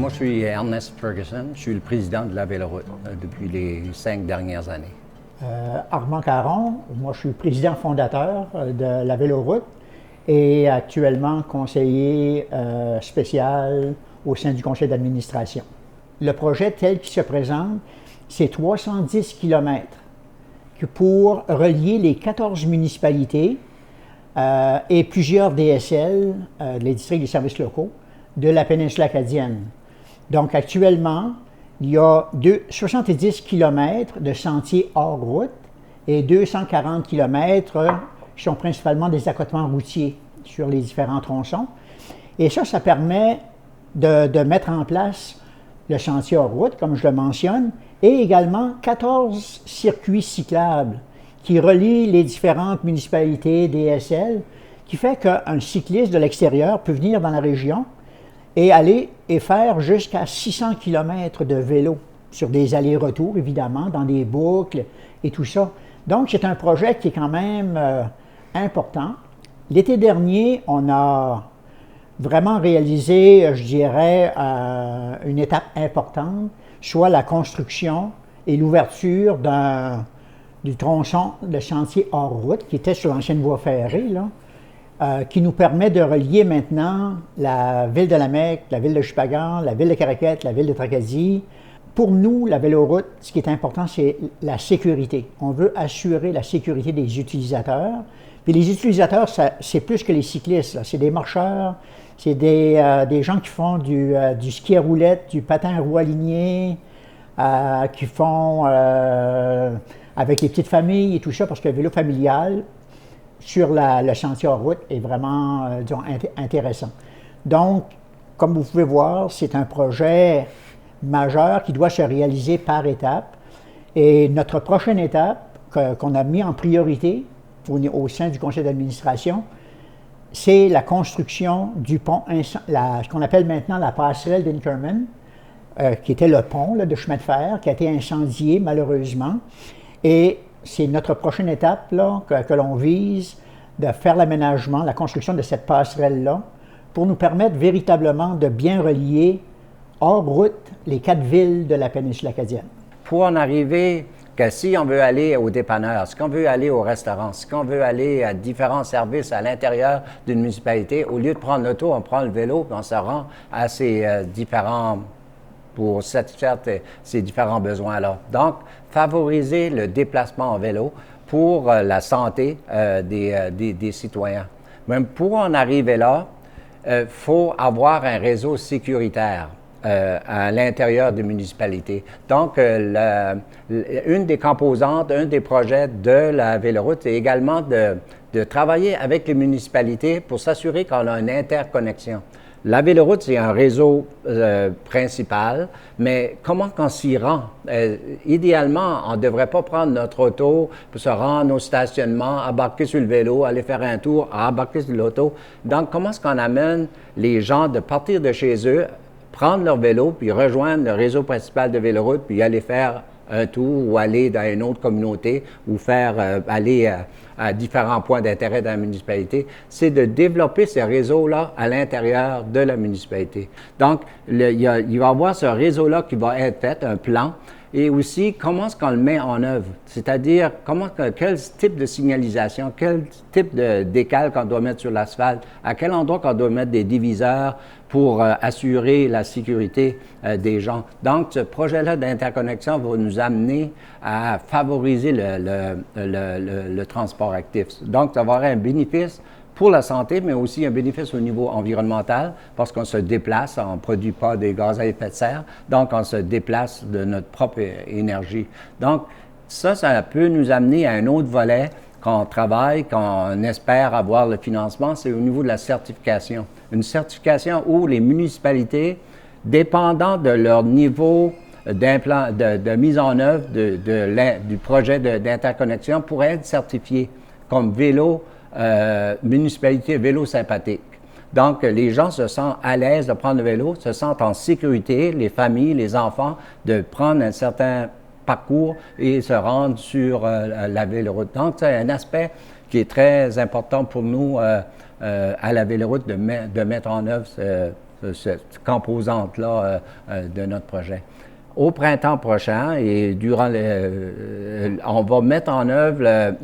Moi, je suis Ernest Ferguson. Je suis le président de la Véloroute depuis les 5 dernières années. Armand Caron, moi je suis président fondateur de la Véloroute et actuellement conseiller spécial au sein du conseil d'administration. Le projet tel qu'il se présente, c'est 310 km pour relier les 14 municipalités et plusieurs DSL, les districts des services locaux, de la péninsule acadienne. Donc actuellement, il y a 70 km de sentiers hors route et 240 km qui sont principalement des accotements routiers sur les différents tronçons. Et ça permet de mettre en place le sentier hors route, comme je le mentionne, et également 14 circuits cyclables qui relient les différentes municipalités DSL, qui fait qu'un cycliste de l'extérieur peut venir dans la région et aller et faire jusqu'à 600 km de vélo sur des allers-retours, évidemment, dans des boucles et tout ça. Donc, c'est un projet qui est quand même important. L'été dernier, on a vraiment réalisé, je dirais, une étape importante, soit la construction et l'ouverture du tronçon de chantier hors route qui était sur l'ancienne voie ferrée, là, qui nous permet de relier maintenant la ville de Lamec, la ville de Chupagan, la ville de Caraquette, la ville de Tracadie. Pour nous, la Véloroute, ce qui est important, c'est la sécurité. On veut assurer la sécurité des utilisateurs. Puis les utilisateurs, c'est plus que les cyclistes, c'est des marcheurs, c'est des gens qui font du ski à roulette, du patin à roue alignée, qui font avec les petites familles et tout ça, parce que le vélo familial sur le sentier hors route est vraiment, disons, intéressant. Donc, comme vous pouvez voir, c'est un projet majeur qui doit se réaliser par étapes. Et notre prochaine étape, qu'on a mis en priorité au sein du conseil d'administration, c'est la construction du pont, ce qu'on appelle maintenant la passerelle d'Inkerman, qui était le pont là, de chemin de fer, qui a été incendié malheureusement. Et c'est notre prochaine étape là, que l'on vise, de faire l'aménagement, la construction de cette passerelle-là, pour nous permettre véritablement de bien relier hors route les 4 villes de la péninsule acadienne. Pour en arriver, que si on veut aller au dépanneur, si on veut aller au restaurant, si on veut aller à différents services à l'intérieur d'une municipalité, au lieu de prendre l'auto, on prend le vélo et on se rend à ces pour satisfaire ces différents besoins-là. Donc, favoriser le déplacement en vélo pour la santé des citoyens. Même pour en arriver là, faut avoir un réseau sécuritaire à l'intérieur des municipalités. Donc, une des composantes, un des projets de la Véloroute, c'est également de travailler avec les municipalités pour s'assurer qu'on a une interconnexion. La Véloroute, c'est un réseau principal, mais comment on s'y rend? Idéalement, on ne devrait pas prendre notre auto pour se rendre au stationnement, embarquer sur le vélo, aller faire un tour, embarquer sur l'auto. Donc, comment est-ce qu'on amène les gens de partir de chez eux, prendre leur vélo, puis rejoindre le réseau principal de Véloroute, puis aller faire un tour ou aller dans une autre communauté ou faire aller à différents points d'intérêt dans la municipalité, c'est de développer ces réseaux-là à l'intérieur de la municipalité. Donc, il va y avoir ce réseau-là qui va être fait, un plan, et aussi comment est-ce qu'on le met en œuvre, c'est-à-dire quel type de signalisation, quel type de décale qu'on doit mettre sur l'asphalte, à quel endroit qu'on doit mettre des diviseurs pour assurer la sécurité des gens. Donc, ce projet-là d'interconnexion va nous amener à favoriser le transport actif. Donc, ça va avoir un bénéfice pour la santé, mais aussi un bénéfice au niveau environnemental, parce qu'on se déplace, on ne produit pas des gaz à effet de serre, donc on se déplace de notre propre énergie. Donc, ça peut nous amener à un autre volet qu'on travaille, qu'on espère avoir le financement, c'est au niveau de la certification. Une certification où les municipalités, dépendant de leur niveau de mise en œuvre du projet d'interconnexion, pourraient être certifiées comme municipalité vélo sympathique. Donc, les gens se sentent à l'aise de prendre le vélo, se sentent en sécurité, les familles, les enfants, de prendre un certain parcours et se rendre sur la Véloroute. Donc, c'est un aspect qui est très important pour nous à la Véloroute de mettre en œuvre cette composante-là de notre projet. Au printemps prochain et durant on va mettre en œuvre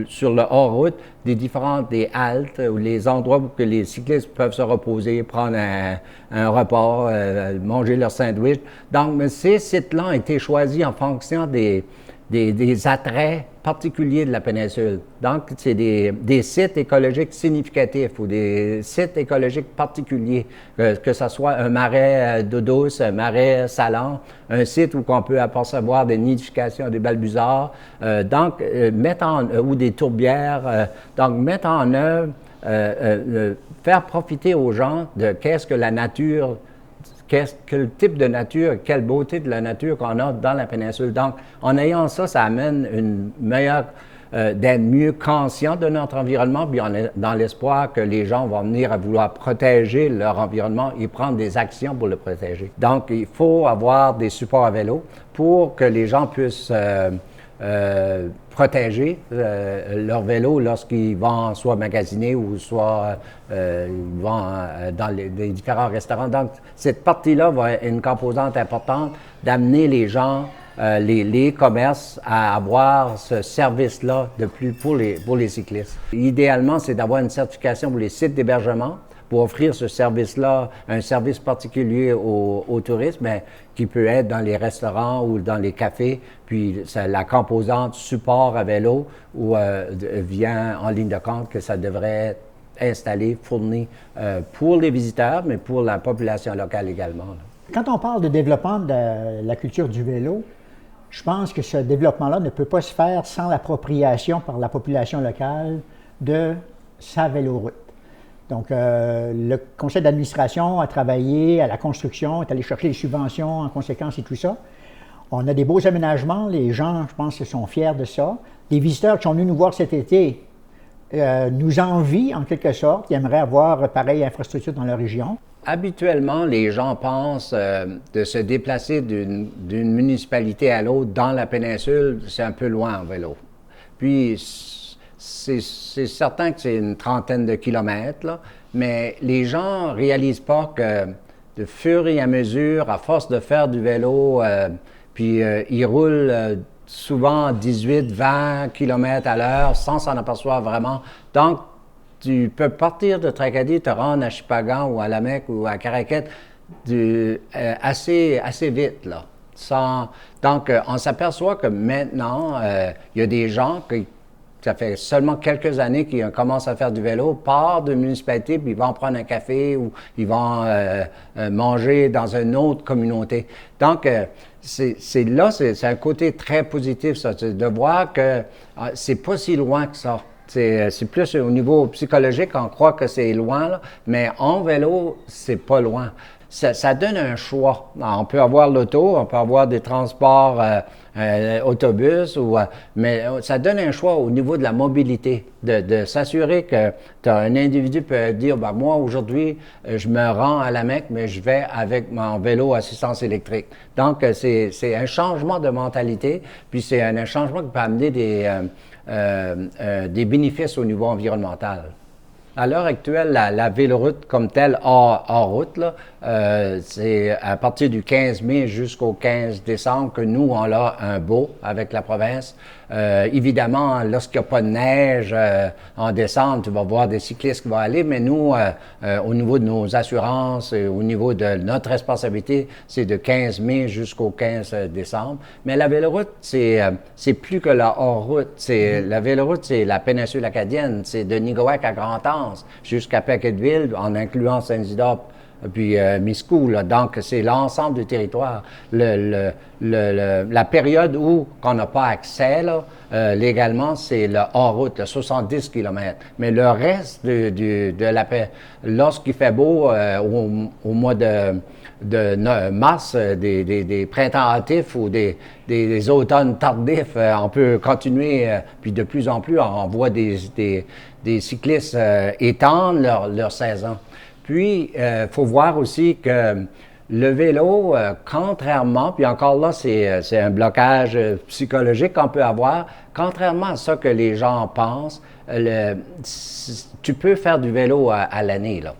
sur le hors-route des haltes ou les endroits où que les cyclistes peuvent se reposer, prendre un repas, manger leur sandwich. Donc, ces sites-là ont été choisis en fonction des attraits particuliers de la péninsule. Donc, c'est des sites écologiques significatifs ou des sites écologiques particuliers, que ce soit un marais d'eau douce, un marais salant, un site où on peut apercevoir des nidifications, des balbuzards, ou des tourbières. Donc, mettre en œuvre, faire profiter aux gens de qu'est-ce que la nature, quel type de nature, quelle beauté de la nature qu'on a dans la péninsule. Donc, en ayant ça, ça amène une meilleure, d'être mieux conscient de notre environnement, puis on est dans l'espoir que les gens vont venir à vouloir protéger leur environnement et prendre des actions pour le protéger. Donc, il faut avoir des supports à vélo pour que les gens puissent protéger leur vélo lorsqu'ils vont soit magasiner ou soit ils vont dans les différents restaurants. Donc, cette partie-là va être une composante importante d'amener les gens, les commerces à avoir ce service-là de plus pour les cyclistes. Idéalement, c'est d'avoir une certification pour les sites d'hébergement pour offrir ce service-là, un service particulier aux touristes, mais qui peut être dans les restaurants ou dans les cafés, puis la composante support à vélo où vient en ligne de compte que ça devrait être installé, fourni pour les visiteurs, mais pour la population locale également. Là. Quand on parle de développement de la culture du vélo, je pense que ce développement-là ne peut pas se faire sans l'appropriation par la population locale de sa véloroute. Donc, le conseil d'administration a travaillé à la construction, est allé chercher les subventions en conséquence et tout ça. On a des beaux aménagements, les gens, je pense, sont fiers de ça. Les visiteurs qui sont venus nous voir cet été nous envient en quelque sorte, ils aimeraient avoir pareille infrastructure dans leur région. Habituellement, les gens pensent de se déplacer d'une municipalité à l'autre dans la péninsule, c'est un peu loin en vélo. Puis, c'est certain que c'est une trentaine de kilomètres, là, mais les gens ne réalisent pas que de fur et à mesure, à force de faire du vélo, puis ils roulent souvent 18-20 km à l'heure sans s'en apercevoir vraiment. Donc, tu peux partir de Tracadie, te rendre à Shippagan ou à La Mecque ou à Caraquet assez vite, là. Donc, on s'aperçoit que maintenant, il y a des gens qui ça fait seulement quelques années qu'ils commencent à faire du vélo, partent de municipalité, puis ils vont prendre un café ou ils vont manger dans une autre communauté. Donc, c'est un côté très positif, ça, de voir que c'est pas si loin que ça. C'est plus au niveau psychologique, on croit que c'est loin, là, mais en vélo, c'est pas loin. Ça donne un choix. On peut avoir l'auto, on peut avoir des transports autobus, mais ça donne un choix au niveau de la mobilité, de s'assurer que un individu peut dire, ben, moi aujourd'hui, je me rends à la Mecque, mais je vais avec mon vélo assistance électrique. Donc, c'est un changement de mentalité, puis c'est un changement qui peut amener des bénéfices au niveau environnemental. À l'heure actuelle, la véloroute comme telle, hors route, là, c'est à partir du 15 mai jusqu'au 15 décembre que nous, on a un beau avec la province. Évidemment, lorsqu'il n'y a pas de neige en décembre, tu vas voir des cyclistes qui vont aller, mais nous, au niveau de nos assurances, au niveau de notre responsabilité, c'est de 15 mai jusqu'au 15 décembre. Mais la véloroute, c'est plus que la hors-route. La véloroute, c'est la péninsule acadienne, c'est de Nigoac à Grand-Anse jusqu'à Packetteville, en incluant Saint-Isidore puis Miscou, là. Donc, c'est l'ensemble du territoire. La période où on n'a pas accès, là, légalement, c'est le hors-route, le 70 km. Mais le reste de la paix, lorsqu'il fait beau, au mois de mars, des printemps hâtifs ou des automnes tardifs, on peut continuer, puis de plus en plus, on voit des cyclistes étendre leur saison. Puis, il faut voir aussi que le vélo, contrairement, puis encore là, c'est un blocage psychologique qu'on peut avoir, contrairement à ça que les gens pensent, tu peux faire du vélo à l'année, là.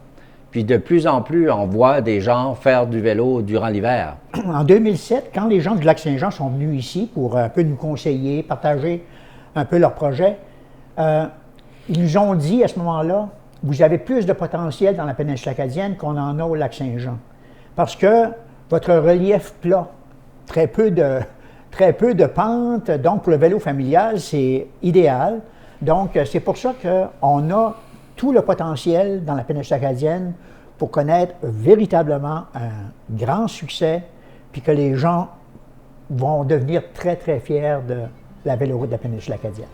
Puis de plus en plus, on voit des gens faire du vélo durant l'hiver. En 2007, quand les gens du Lac-Saint-Jean sont venus ici pour un peu nous conseiller, partager un peu leurs projets, ils nous ont dit à ce moment-là, vous avez plus de potentiel dans la péninsule acadienne qu'on en a au Lac-Saint-Jean. Parce que votre relief plat, très peu de pentes, donc pour le vélo familial, c'est idéal. Donc, c'est pour ça qu'on a tout le potentiel dans la péninsule acadienne pour connaître véritablement un grand succès, puis que les gens vont devenir très, très fiers de la véloroute de la péninsule acadienne.